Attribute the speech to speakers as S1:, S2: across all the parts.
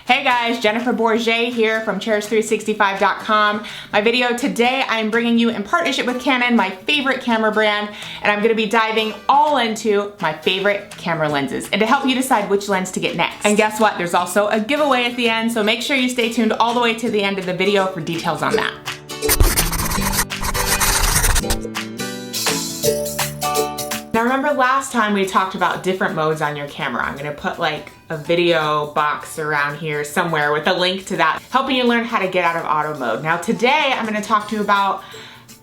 S1: Hey guys, Jennifer Bourget here from cherish365.com. My video today, I'm bringing you in partnership with Canon, my favorite camera brand, and I'm gonna be diving all into my favorite camera lenses and to help you decide which lens to get next. And guess what? There's also a giveaway at the end, so make sure you stay tuned all the way to the end of the video for details on that. Now remember last time we talked about different modes on your camera. I'm gonna put like a video box around here somewhere with a link to that, helping you learn how to get out of auto mode. Now today I'm gonna talk to you about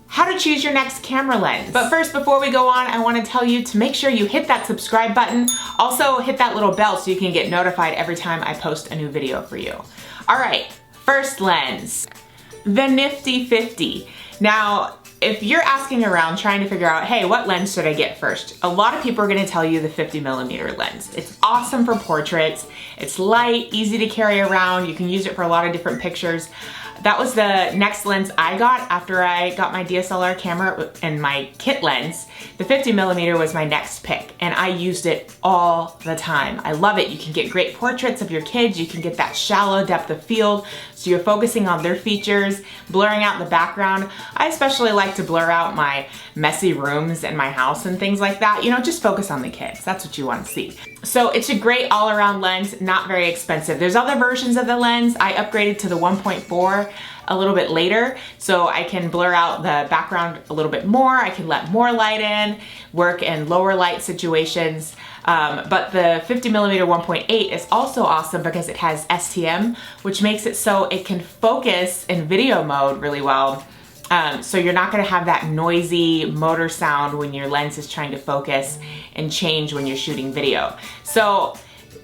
S1: how to choose your next camera lens. But first, before we go on, I wanna tell you to make sure you hit that subscribe button. Also hit that little bell so you can get notified every time I post a new video for you. All right, first lens, the nifty 50. Now, if you're asking around trying to figure out, hey, what lens should I get first? A lot of people are gonna tell you the 50mm lens. It's awesome for portraits. It's light, easy to carry around. You can use it for a lot of different pictures. That was the next lens I got after I got my DSLR camera and my kit lens. The 50mm was my next pick, and I used it all the time. I love it. You can get great portraits of your kids. You can get that shallow depth of field, so you're focusing on their features, blurring out the background. I especially like to blur out my messy rooms in my house and things like that. You know, just focus on the kids. That's what you want to see. So it's a great all-around lens, not very expensive. There's other versions of the lens. I upgraded to the 1.4 a little bit later, so I can blur out the background a little bit more. I can let more light in, work in lower light situations. But the 50mm 1.8 is also awesome because it has STM, which makes it so it can focus in video mode really well. So you're not gonna have that noisy motor sound when your lens is trying to focus and change when you're shooting video. So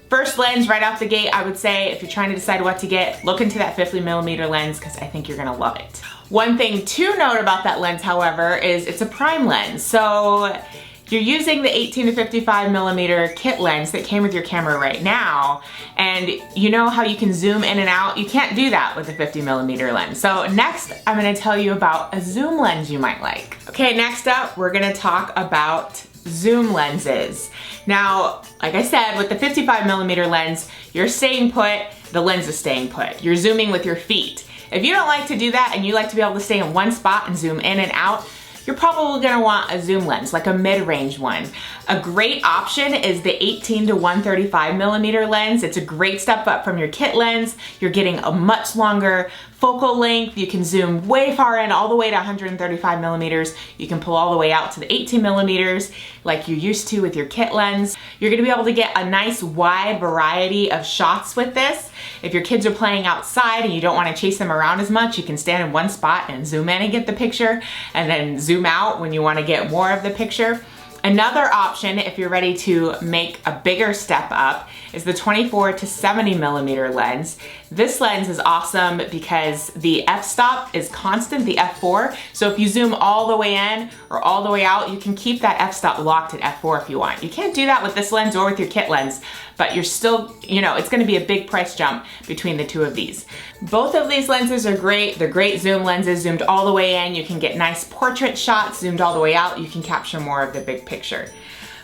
S1: first lens right off the gate, I would say if you're trying to decide what to get, look into that 50mm lens because I think you're gonna love it. One thing to note about that lens, however, is it's a prime lens. So you're using the 18 to 55mm kit lens that came with your camera right now, and you know how you can zoom in and out? You can't do that with a 50mm lens. So next, I'm gonna tell you about a zoom lens you might like. Okay, next up, we're gonna talk about zoom lenses. Now, like I said, with the 55mm lens, you're staying put, the lens is staying put. You're zooming with your feet. If you don't like to do that and you like to be able to stay in one spot and zoom in and out, you're probably gonna want a zoom lens, like a mid-range one. A great option is the 18 to 135mm lens. It's a great step up from your kit lens. You're getting a much longer focal length. You can zoom way far in, all the way to 135mm. You can pull all the way out to the 18mm like you used to with your kit lens. You're gonna be able to get a nice wide variety of shots with this. If your kids are playing outside and you don't wanna chase them around as much, you can stand in one spot and zoom in and get the picture, and then zoom out when you wanna get more of the picture. Another option, if you're ready to make a bigger step up, is the 24 to 70mm lens. This lens is awesome because the f-stop is constant, the f4. So if you zoom all the way in or all the way out, you can keep that f-stop locked at f4 if you want. You can't do that with this lens or with your kit lens, but you're still, you know, it's gonna be a big price jump between the two of these. Both of these lenses are great. They're great zoom lenses. Zoomed all the way in, you can get nice portrait shots. Zoomed all the way out, you can capture more of the big picture.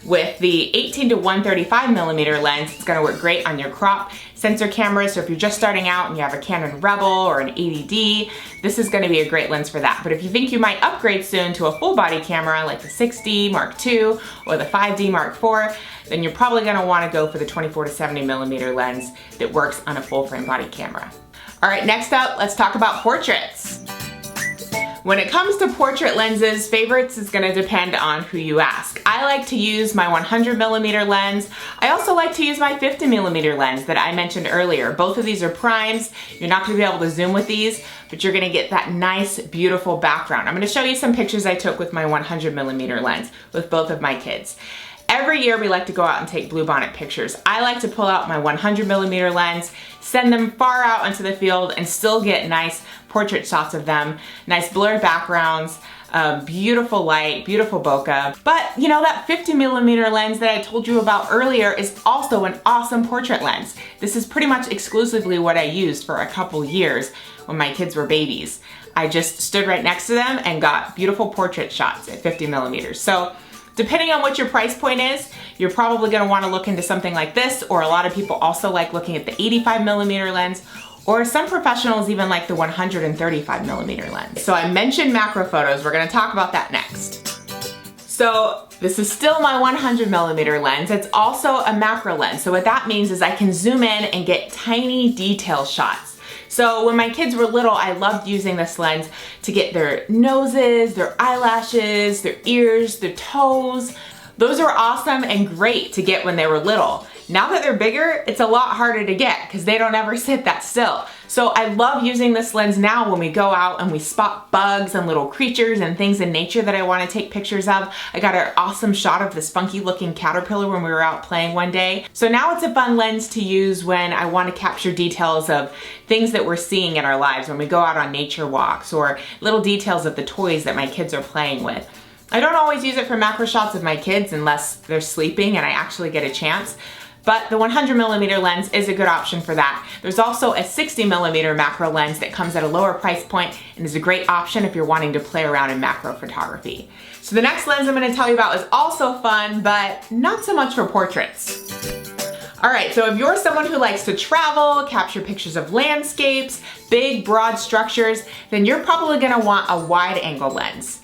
S1: With the 18 to 135mm lens, it's gonna work great on your crop sensor cameras. So if you're just starting out and you have a Canon Rebel or an 80D, this is gonna be a great lens for that. But if you think you might upgrade soon to a full body camera like the 6D Mark II or the 5D Mark IV, then you're probably gonna wanna go for the 24 to 70mm lens that works on a full frame body camera. All right, next up, let's talk about portraits. When it comes to portrait lenses, favorites is gonna depend on who you ask. I like to use my 100mm lens. I also like to use my 50mm lens that I mentioned earlier. Both of these are primes. You're not gonna be able to zoom with these, but you're gonna get that nice, beautiful background. I'm gonna show you some pictures I took with my 100mm lens with both of my kids. Every year we like to go out and take bluebonnet pictures. I like to pull out my 100mm lens, send them far out into the field, and still get nice portrait shots of them, nice blurred backgrounds, beautiful light, beautiful bokeh. But you know, that 50mm lens that I told you about earlier is also an awesome portrait lens. This is pretty much exclusively what I used for a couple years when my kids were babies. I just stood right next to them and got beautiful portrait shots at 50mm. So Depending on what your price point is, you're probably gonna wanna look into something like this, or a lot of people also like looking at the 85mm lens, or some professionals even like the 135mm lens. So I mentioned macro photos, we're gonna talk about that next. So this is still my 100mm lens. It's also a macro lens. So what that means is I can zoom in and get tiny detail shots. So when my kids were little, I loved using this lens to get their noses, their eyelashes, their ears, their toes. Those are awesome and great to get when they were little. Now that they're bigger, it's a lot harder to get because they don't ever sit that still. So I love using this lens now when we go out and we spot bugs and little creatures and things in nature that I want to take pictures of. I got an awesome shot of this funky looking caterpillar when we were out playing one day. So now it's a fun lens to use when I want to capture details of things that we're seeing in our lives when we go out on nature walks, or little details of the toys that my kids are playing with. I don't always use it for macro shots of my kids unless they're sleeping and I actually get a chance. But the 100mm lens is a good option for that. There's also a 60mm macro lens that comes at a lower price point and is a great option if you're wanting to play around in macro photography. So the next lens I'm gonna tell you about is also fun, but not so much for portraits. All right, so if you're someone who likes to travel, capture pictures of landscapes, big, broad structures, then you're probably gonna want a wide angle lens.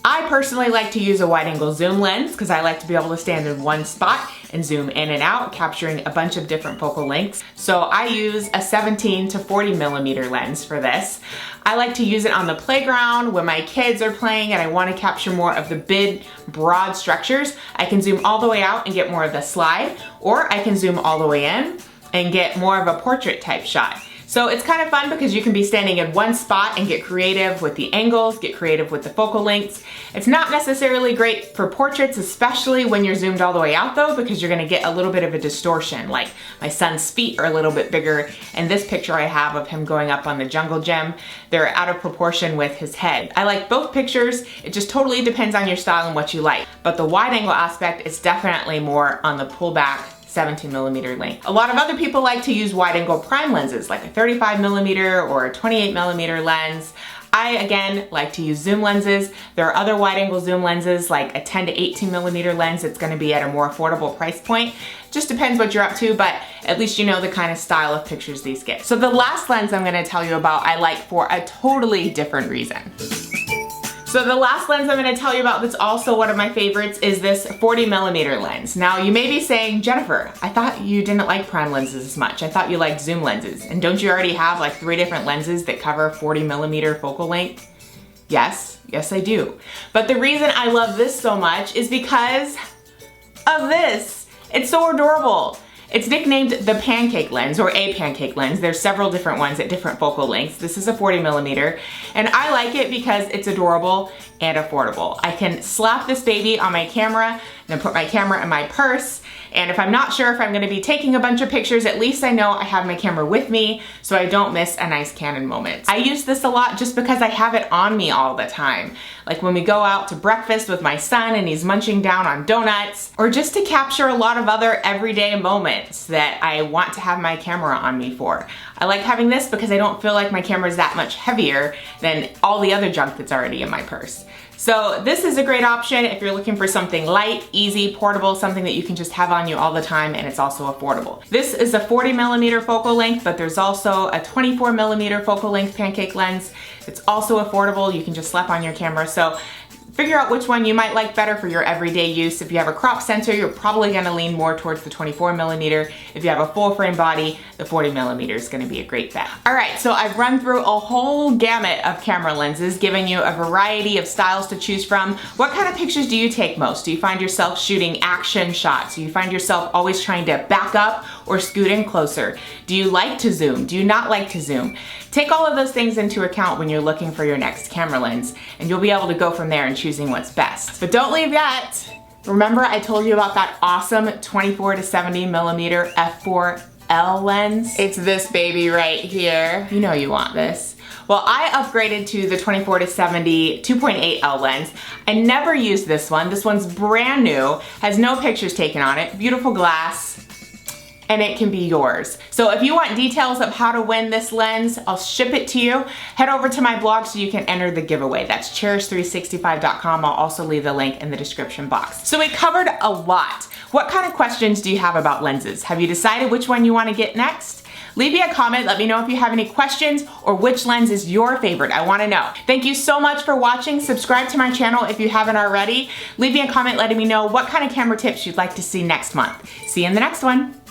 S1: I personally like to use a wide angle zoom lens because I like to be able to stand in one spot and zoom in and out, capturing a bunch of different focal lengths. So I use a 17 to 40mm lens for this. I like to use it on the playground when my kids are playing and I want to capture more of the big, broad structures. I can zoom all the way out and get more of the slide, or I can zoom all the way in and get more of a portrait type shot. So it's kind of fun because you can be standing in one spot and get creative with the angles, get creative with the focal lengths. It's not necessarily great for portraits, especially when you're zoomed all the way out though, because you're gonna get a little bit of a distortion. Like my son's feet are a little bit bigger, and this picture I have of him going up on the jungle gym, they're out of proportion with his head. I like both pictures. It just totally depends on your style and what you like. But the wide angle aspect is definitely more on the pullback 17mm length. A lot of other people like to use wide angle prime lenses like a 35mm or a 28mm lens. I, again, like to use zoom lenses. There are other wide angle zoom lenses like a 10 to 18mm lens that's gonna be at a more affordable price point. Just depends what you're up to, but at least you know the kind of style of pictures these get. So the last lens I'm gonna tell you about I like for a totally different reason. So the last lens I'm gonna tell you about that's also one of my favorites is this 40mm lens. Now you may be saying, Jennifer, I thought you didn't like prime lenses as much. I thought you liked zoom lenses. And don't you already have like 3 different lenses that cover 40mm focal length? Yes, I do. But the reason I love this so much is because of this. It's so adorable. It's nicknamed the pancake lens or a pancake lens. There's several different ones at different focal lengths. This is a 40mm, and I like it because it's adorable and affordable. I can slap this baby on my camera and then put my camera in my purse, and if I'm not sure if I'm gonna be taking a bunch of pictures, at least I know I have my camera with me so I don't miss a nice Canon moment. I use this a lot just because I have it on me all the time. Like when we go out to breakfast with my son and he's munching down on donuts, or just to capture a lot of other everyday moments that I want to have my camera on me for. I like having this because I don't feel like my camera is that much heavier than all the other junk that's already in my purse. So this is a great option if you're looking for something light, easy, portable, something that you can just have on you all the time, and it's also affordable. This is a 40mm focal length, but there's also a 24mm focal length pancake lens. It's also affordable. You can just slap on your camera. So figure out which one you might like better for your everyday use. If you have a crop sensor, you're probably gonna lean more towards the 24mm. If you have a full frame body, the 40mm is gonna be a great bet. All right, so I've run through a whole gamut of camera lenses, giving you a variety of styles to choose from. What kind of pictures do you take most? Do you find yourself shooting action shots? Do you find yourself always trying to back up or scoot in closer? Do you like to zoom? Do you not like to zoom? Take all of those things into account when you're looking for your next camera lens, and you'll be able to go from there and choosing what's best. But don't leave yet. Remember I told you about that awesome 24 to 70mm f4L lens? It's this baby right here. You know you want this. Well, I upgraded to the 24 to 70 2.8L lens. I never used this one. This one's brand new, has no pictures taken on it, beautiful glass. and it can be yours. So if you want details of how to win this lens, I'll ship it to you. Head over to my blog so you can enter the giveaway. That's cherish365.com. I'll also leave the link in the description box. So we covered a lot. What kind of questions do you have about lenses? Have you decided which one you want to get next? Leave me a comment, let me know if you have any questions or which lens is your favorite. I want to know. Thank you so much for watching. Subscribe to my channel if you haven't already. Leave me a comment letting me know what kind of camera tips you'd like to see next month. See you in the next one.